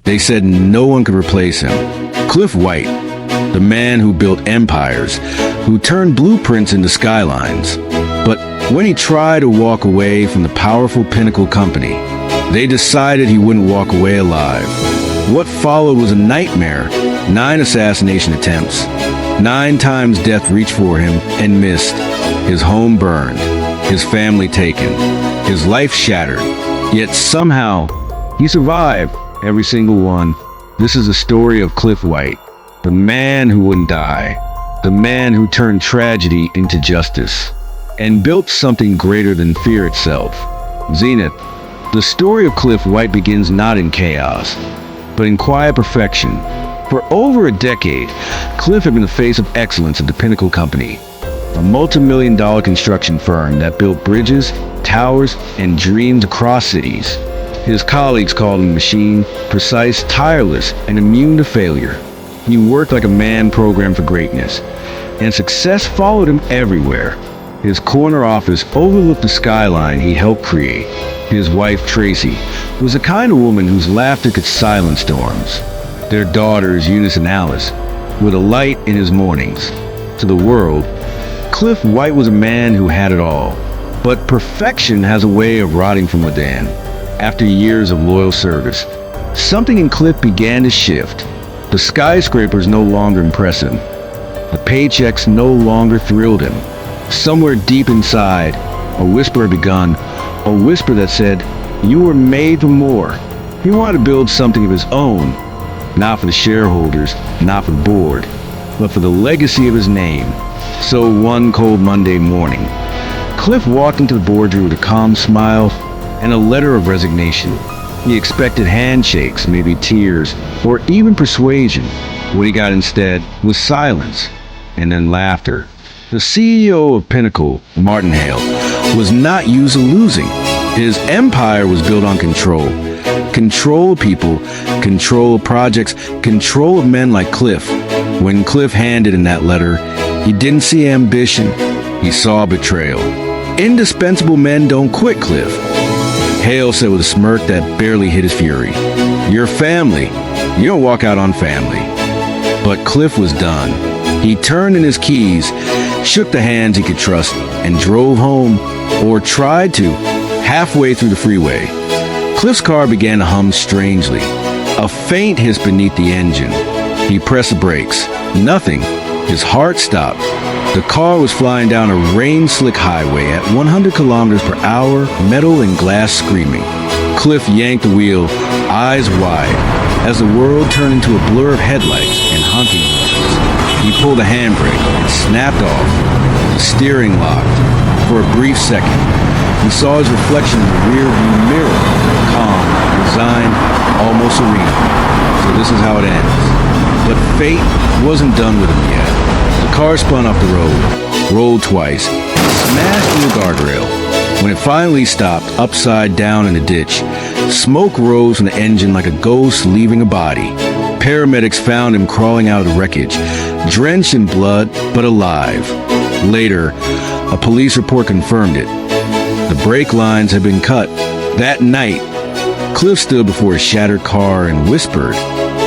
They said no one could replace him. Cliff White, the man who built empires, who turned blueprints into skylines. But when he tried to walk away from the powerful Pinnacle Company, they decided he wouldn't walk away alive. What followed was a nightmare. 9 assassination attempts. 9 times death reached for him and missed. His home burned. His family taken. His life shattered. Yet somehow, he survived every single one. This is the story of Cliff White, the man who wouldn't die, the man who turned tragedy into justice, and built something greater than fear itself. Zenith. The story of Cliff White begins not in chaos, but in quiet perfection. For over a decade, Cliff had been the face of excellence at the Pinnacle Company, a multi-million-dollar construction firm that built bridges, towers, and dreams across cities. His colleagues called him machine, precise, tireless, and immune to failure. He worked like a man programmed for greatness, and success followed him everywhere. His corner office overlooked the skyline he helped create. His wife, Tracy, was the kind of woman whose laughter could silence storms. Their daughters, Eunice and Alice, were the light in his mornings. To the world, Cliff White was a man who had it all. But perfection has a way of rotting from within. After years of loyal service, something in Cliff began to shift. The skyscrapers no longer impressed him. The paychecks no longer thrilled him. Somewhere deep inside, a whisper had begun, a whisper that said, "You were made for more." He wanted to build something of his own, not for the shareholders, not for the board, but for the legacy of his name. So one cold Monday morning, Cliff walked into the boardroom with a calm smile and a letter of resignation. He expected handshakes, maybe tears, or even persuasion. What he got instead was silence, and then laughter. The CEO of Pinnacle, Martin Hale, was not used to losing. His empire was built on control. Control of people, control of projects, control of men like Cliff. When Cliff handed in that letter, he didn't see ambition, he saw betrayal. Indispensable men don't quit, Cliff. Hale said with a smirk that barely hid his fury. Your family. You don't walk out on family. But Cliff was done. He turned in his keys, shook the hands he could trust, and drove home, or tried to, halfway through the freeway. Cliff's car began to hum strangely. A faint hiss beneath the engine. He pressed the brakes. Nothing. His heart stopped. The car was flying down a rain-slick highway at 100 kilometers per hour, metal and glass screaming. Cliff yanked the wheel, eyes wide, as the world turned into a blur of headlights and honking horns. He pulled a handbrake and snapped off. The steering locked. For a brief second, he saw his reflection in the rear-view mirror, calm, resigned, almost serene. So this is how it ends. But fate wasn't done with him yet. The car spun off the road, rolled twice, smashed through a guardrail. When it finally stopped, upside down in a ditch, smoke rose from the engine like a ghost leaving a body. Paramedics found him crawling out of the wreckage, drenched in blood, but alive. Later, a police report confirmed it. The brake lines had been cut. That night, Cliff stood before a shattered car and whispered,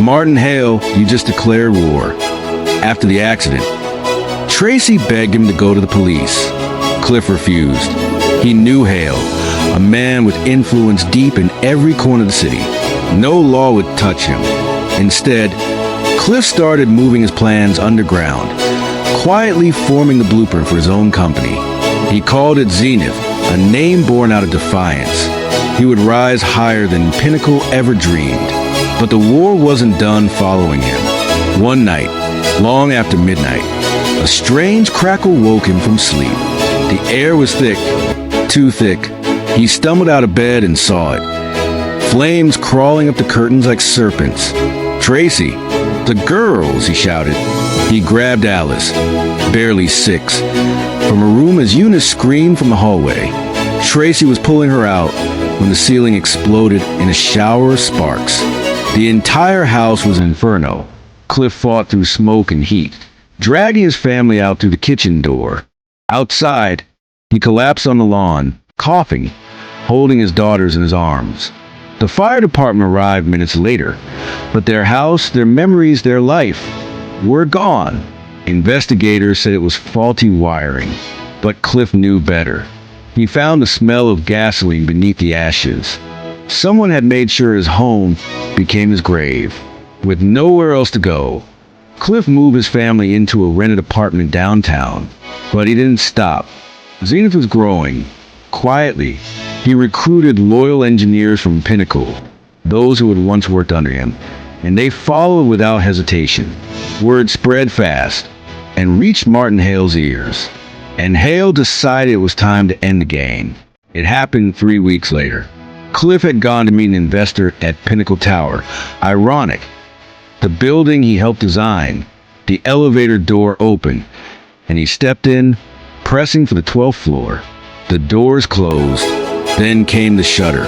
"Martin Hale, you just declared war." After the accident, Tracy begged him to go to the police. Cliff refused. He knew Hale, a man with influence deep in every corner of the city. No law would touch him. Instead, Cliff started moving his plans underground, quietly forming the blueprint for his own company. He called it Zenith, a name born out of defiance. He would rise higher than Pinnacle ever dreamed. But the war wasn't done following him. One night, long after midnight, a strange crackle woke him from sleep. The air was thick, too thick. He stumbled out of bed and saw it. Flames crawling up the curtains like serpents. "Tracy, the girls," he shouted. He grabbed Alice, barely 6, from a room as Eunice screamed from the hallway. Tracy was pulling her out when the ceiling exploded in a shower of sparks. The entire house was an inferno. Cliff fought through smoke and heat, dragging his family out through the kitchen door. Outside, he collapsed on the lawn, coughing, holding his daughters in his arms. The fire department arrived minutes later, but their house, their memories, their life were gone. Investigators said it was faulty wiring, but Cliff knew better. He found the smell of gasoline beneath the ashes. Someone had made sure his home became his grave. With nowhere else to go, Cliff moved his family into a rented apartment downtown. But he didn't stop. Zenith was growing. Quietly, he recruited loyal engineers from Pinnacle, those who had once worked under him, and they followed without hesitation. Word spread fast and reached Martin Hale's ears. And Hale decided it was time to end the game. It happened 3 weeks later. Cliff had gone to meet an investor at Pinnacle Tower. Ironic. The building he helped design. The elevator door opened, and he stepped in, pressing for the 12th floor. The doors closed. Then came the shudder.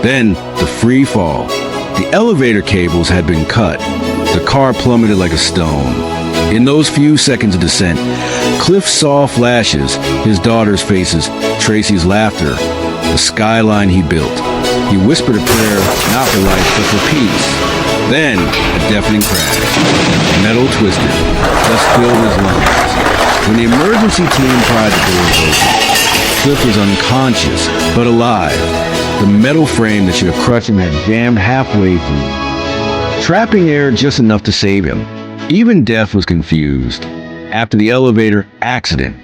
Then the free fall. The elevator cables had been cut. The car plummeted like a stone. In those few seconds of descent, Cliff saw flashes, his daughter's faces, Tracy's laughter, the skyline he built. He whispered a prayer, not for life, but for peace. Then, a deafening crash. Metal twisted. Dust filled his lungs. When the emergency team pried the doors open, Cliff was unconscious, but alive. The metal frame that should have crushed him had jammed halfway through, trapping air just enough to save him. Even death was confused. After the elevator accident,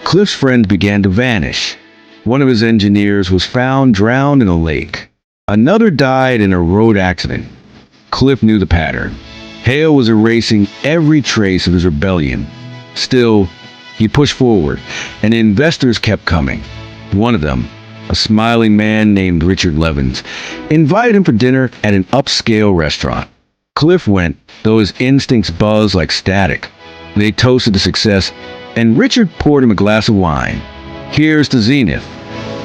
Cliff's friends began to vanish. One of his engineers was found drowned in a lake. Another died in a road accident. Cliff knew the pattern. Hale was erasing every trace of his rebellion. Still, he pushed forward, and investors kept coming. One of them, a smiling man named Richard Levins, invited him for dinner at an upscale restaurant. Cliff went, though his instincts buzzed like static. They toasted to success, and Richard poured him a glass of wine. "Here's to Zenith,"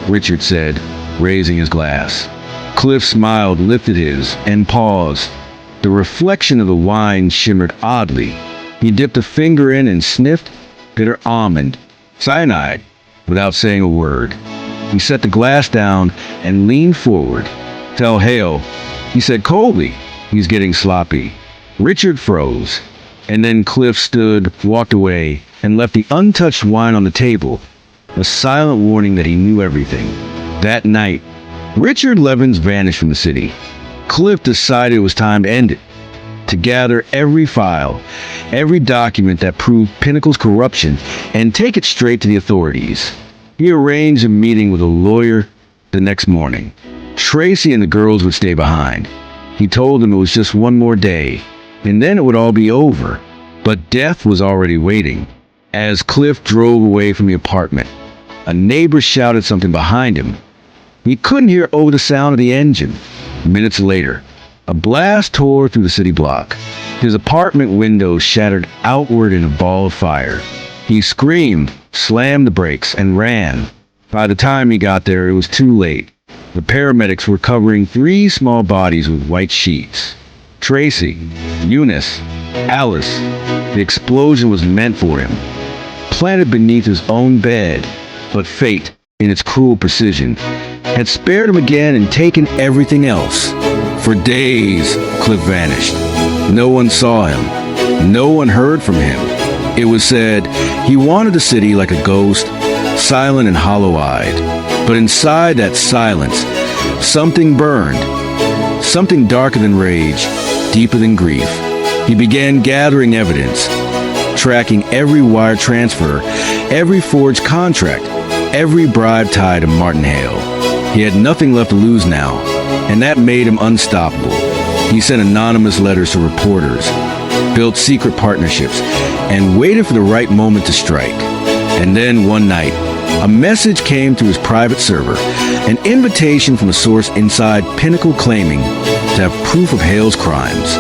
Richard said, raising his glass. Cliff smiled, lifted his, and paused. The reflection of the wine shimmered oddly. He dipped a finger in and sniffed. Bitter almond. Cyanide. Without saying a word, he set the glass down and leaned forward. "Tell Hale," he said coldly. "He's getting sloppy." Richard froze. And then Cliff stood, walked away, and left the untouched wine on the table. A silent warning that he knew everything. That night, Richard Levins vanished from the city. Cliff decided it was time to end it. To gather every file, every document that proved Pinnacle's corruption, and take it straight to the authorities. He arranged a meeting with a lawyer the next morning. Tracy and the girls would stay behind. He told them it was just one more day, and then it would all be over. But death was already waiting. As Cliff drove away from the apartment, a neighbor shouted something behind him. He couldn't hear over the sound of the engine. Minutes later, a blast tore through the city block. His apartment windows shattered outward in a ball of fire. He screamed, slammed the brakes, and ran. By the time he got there, it was too late. The paramedics were covering 3 small bodies with white sheets. Tracy, Eunice, Alice. The explosion was meant for him, planted beneath his own bed. But fate, in its cruel precision, had spared him again and taken everything else. For days, Cliff vanished. No one saw him. No one heard from him. It was said he wandered the city like a ghost, silent and hollow-eyed. But inside that silence, something burned. Something darker than rage, deeper than grief. He began gathering evidence, tracking every wire transfer, every forged contract, every bribe tied to Martin Hale. He had nothing left to lose now, and that made him unstoppable. He sent anonymous letters to reporters, built secret partnerships, and waited for the right moment to strike. And then one night, a message came to his private server, an invitation from a source inside Pinnacle claiming to have proof of Hale's crimes.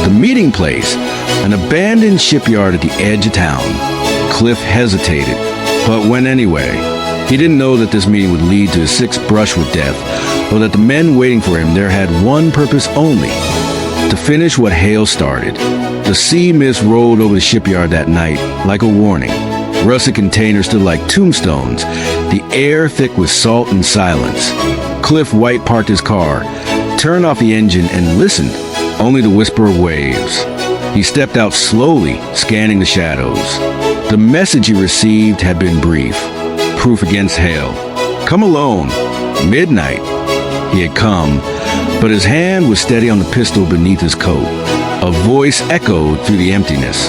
The meeting place, an abandoned shipyard at the edge of town. Cliff hesitated, but went anyway. He didn't know that this meeting would lead to his sixth brush with death, or that the men waiting for him there had one purpose only: to finish what Hale started. The sea mist rolled over the shipyard that night like a warning. Rusted containers stood like tombstones, the air thick with salt and silence. Cliff White parked his car, turned off the engine, and listened, only the whisper of waves. He stepped out slowly, scanning the shadows. The message he received had been brief. Proof against Hale. Come alone. Midnight. He had come, but his hand was steady on the pistol beneath his coat. A voice echoed through the emptiness.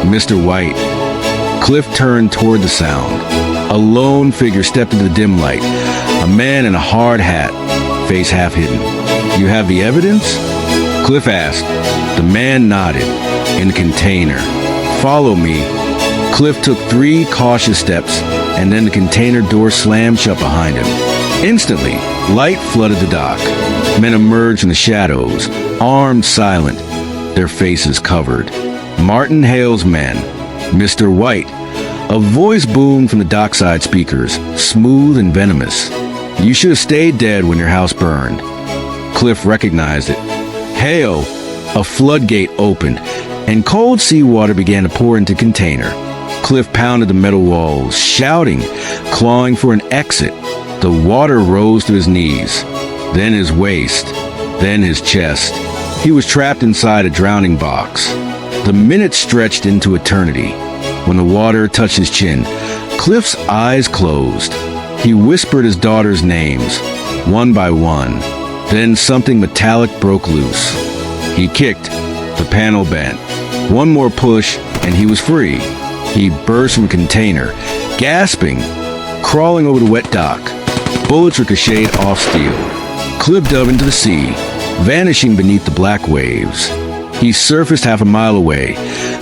Mr. White. Cliff turned toward the sound. A lone figure stepped into the dim light. A man in a hard hat, face half hidden. You have the evidence? Cliff asked. The man nodded. In the container. Follow me. Cliff took 3 cautious steps, and then the container door slammed shut behind him. Instantly, light flooded the dock. Men emerged from the shadows, armed, silent, their faces covered. Martin Hale's men. Mr. White. A voice boomed from the dockside speakers, smooth and venomous. You should have stayed dead when your house burned. Cliff recognized it. Hale. A floodgate opened, and cold seawater began to pour into the container. Cliff pounded the metal walls, shouting, clawing for an exit. The water rose to his knees, then his waist, then his chest. He was trapped inside a drowning box. The minutes stretched into eternity. When the water touched his chin, Cliff's eyes closed. He whispered his daughter's names, one by one. Then something metallic broke loose. He kicked. The panel bent. One more push, and he was free. He burst from a container, gasping, crawling over the wet dock. Bullets ricocheted off steel. Cliff dove into the sea, vanishing beneath the black waves. He surfaced half a mile away,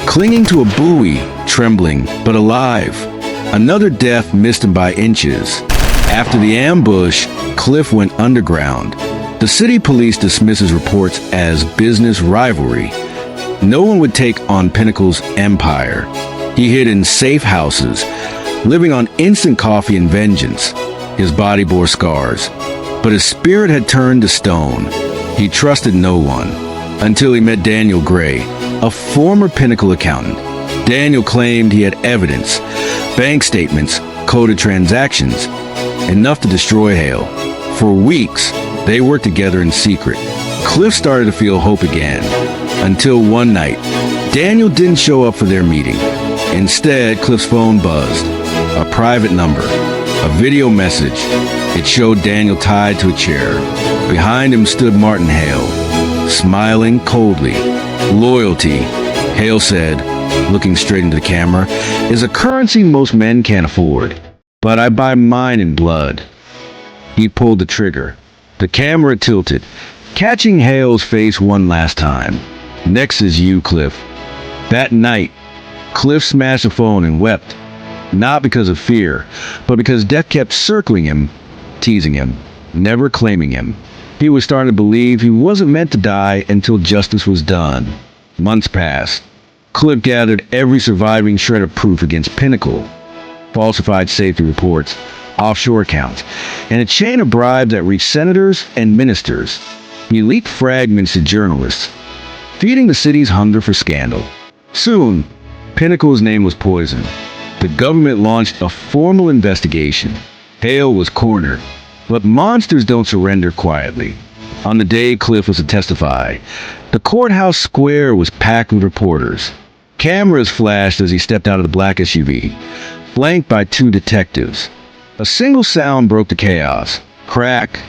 clinging to a buoy, trembling, but alive. Another death missed him by inches. After the ambush, Cliff went underground. The city police dismissed his reports as business rivalry. No one would take on Pinnacle's empire. He hid in safe houses, living on instant coffee and vengeance. His body bore scars, but his spirit had turned to stone. He trusted no one, until he met Daniel Gray, a former Pinnacle accountant. Daniel claimed he had evidence, bank statements, coded transactions, enough to destroy Hale. For weeks, they worked together in secret. Cliff started to feel hope again, until one night, Daniel didn't show up for their meeting. Instead, Cliff's phone buzzed. A private number. A video message. It showed Daniel tied to a chair. Behind him stood Martin Hale, smiling coldly. Loyalty, Hale said, looking straight into the camera, is a currency most men can't afford. But I buy mine in blood. He pulled the trigger. The camera tilted, catching Hale's face one last time. Next is you, Cliff. That night, Cliff smashed the phone and wept. Not because of fear, but because death kept circling him, teasing him, never claiming him. He was starting to believe he wasn't meant to die until justice was done. Months passed. Cliff gathered every surviving shred of proof against Pinnacle. Falsified safety reports, offshore accounts, and a chain of bribes that reached senators and ministers. He leaked fragments to journalists, feeding the city's hunger for scandal. Soon, Pinnacle's name was poisoned. The government launched a formal investigation. Hale was cornered. But monsters don't surrender quietly. On the day Cliff was to testify, the courthouse square was packed with reporters. Cameras flashed as he stepped out of the black SUV, flanked by 2 detectives. A single sound broke the chaos. Crack.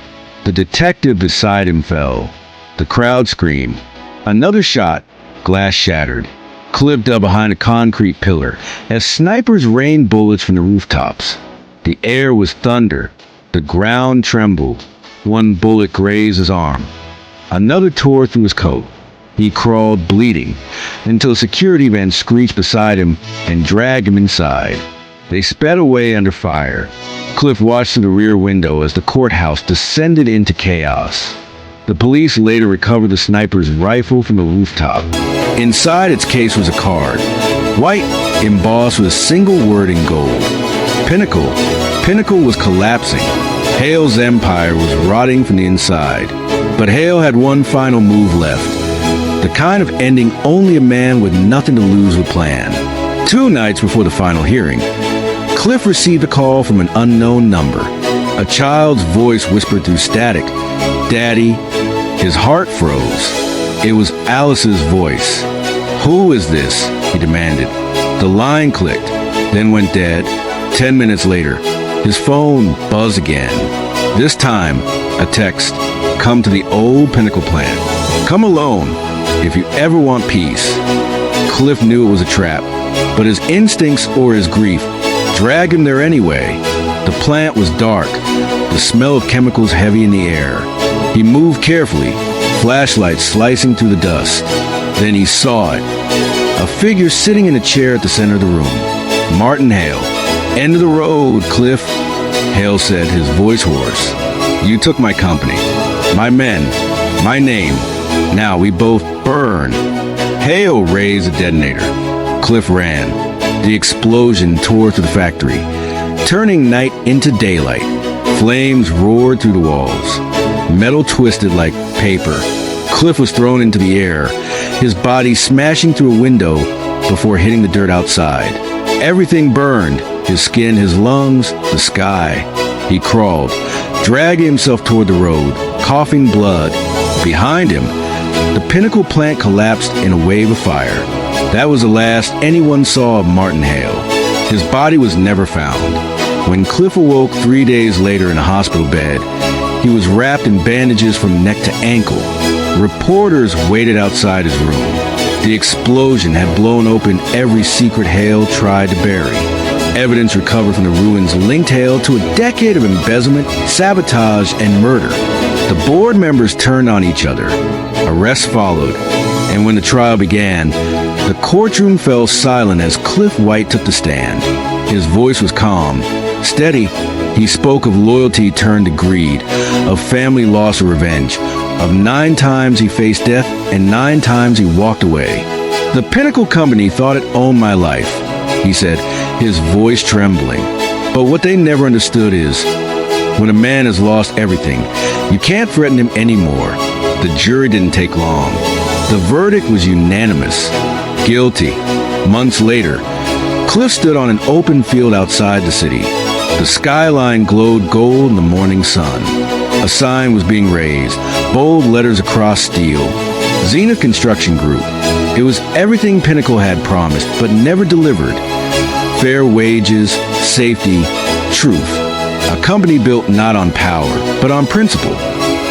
The detective beside him fell. The crowd screamed. Another shot. Glass shattered. Cliff dug behind a concrete pillar as snipers rained bullets from the rooftops. The air was thunder. The ground trembled. One bullet grazed his arm. Another tore through his coat. He crawled, bleeding, until a security van screeched beside him and dragged him inside. They sped away under fire. Cliff watched through the rear window as the courthouse descended into chaos. The police later recovered the sniper's rifle from the rooftop. Inside its case was a card, white, embossed with a single word in gold. Pinnacle. Pinnacle was collapsing. Hale's empire was rotting from the inside. But Hale had one final move left. The kind of ending only a man with nothing to lose would plan. 2 nights before the final hearing, Cliff received a call from an unknown number. A child's voice whispered through static, "Daddy, His heart froze. It was Alice's voice. "Who is this?" he demanded. The line clicked, then went dead. 10 minutes later, his phone buzzed again. This time, a text. "Come to the old Pinnacle plant. Come alone if you ever want peace." Cliff knew it was a trap, but his instincts or his grief dragged him there anyway. The plant was dark, the smell of chemicals heavy in the air. He moved carefully, flashlight slicing through the dust. Then he saw it. A figure sitting in a chair at the center of the room. Martin Hale. "End of the road, Cliff," Hale said, his voice hoarse. "You took my company, my men, my name. Now we both burn." Hale raised a detonator. Cliff ran. The explosion tore through the factory, turning night into daylight. Flames roared through the walls. Metal twisted like paper. Cliff was thrown into the air, his body smashing through a window before hitting the dirt outside. Everything burned, his skin, his lungs, the sky. He crawled, dragging himself toward the road, coughing blood. Behind him, the Pinnacle plant collapsed in a wave of fire. That was the last anyone saw of Martin Hale. His body was never found. When Cliff awoke 3 days later in a hospital bed, he was wrapped in bandages from neck to ankle. Reporters waited outside his room. The explosion had blown open every secret Hale tried to bury. Evidence recovered from the ruins linked Hale to a decade of embezzlement, sabotage, and murder. The board members turned on each other. Arrests followed, and when the trial began, the courtroom fell silent as Cliff White took the stand. His voice was calm, steady. He spoke of loyalty turned to greed, of family loss or revenge, of 9 times he faced death and 9 times he walked away. "The Pinnacle Company thought it owned my life," he said, his voice trembling. "But what they never understood is, when a man has lost everything, you can't threaten him anymore." The jury didn't take long. The verdict was unanimous. Guilty. Months later, Cliff stood on an open field outside the city. The skyline glowed gold in the morning sun. A sign was being raised, bold letters across steel. ZENITH Construction Group. It was everything Pinnacle had promised, but never delivered. Fair wages, safety, truth. A company built not on power, but on principle.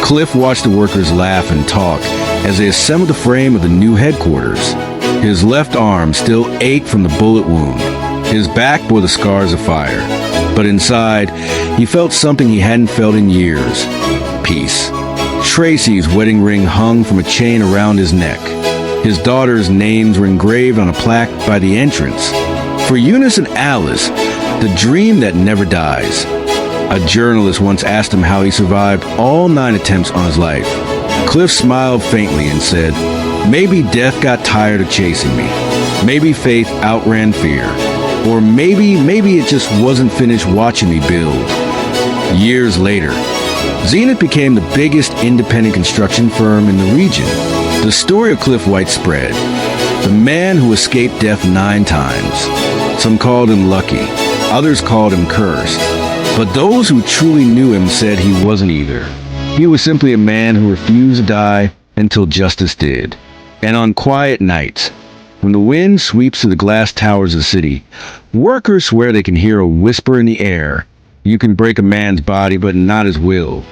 Cliff watched the workers laugh and talk as they assembled the frame of the new headquarters. His left arm still ached from the bullet wound. His back bore the scars of fire. But inside, he felt something he hadn't felt in years. Peace. Tracy's wedding ring hung from a chain around his neck. His daughters' names were engraved on a plaque by the entrance. For Eunice and Alice, the dream that never dies. A journalist once asked him how he survived all 9 attempts on his life. Cliff smiled faintly and said, "Maybe death got tired of chasing me. Maybe faith outran fear. Or maybe it just wasn't finished watching me build." Years later, ZENITH became the biggest independent construction firm in the region. The story of Cliff White spread. The man who escaped death 9 times. Some called him lucky. Others called him cursed. But those who truly knew him said he wasn't either. He was simply a man who refused to die until justice did. And on quiet nights, when the wind sweeps through the glass towers of the city, workers swear they can hear a whisper in the air. You can break a man's body, but not his will.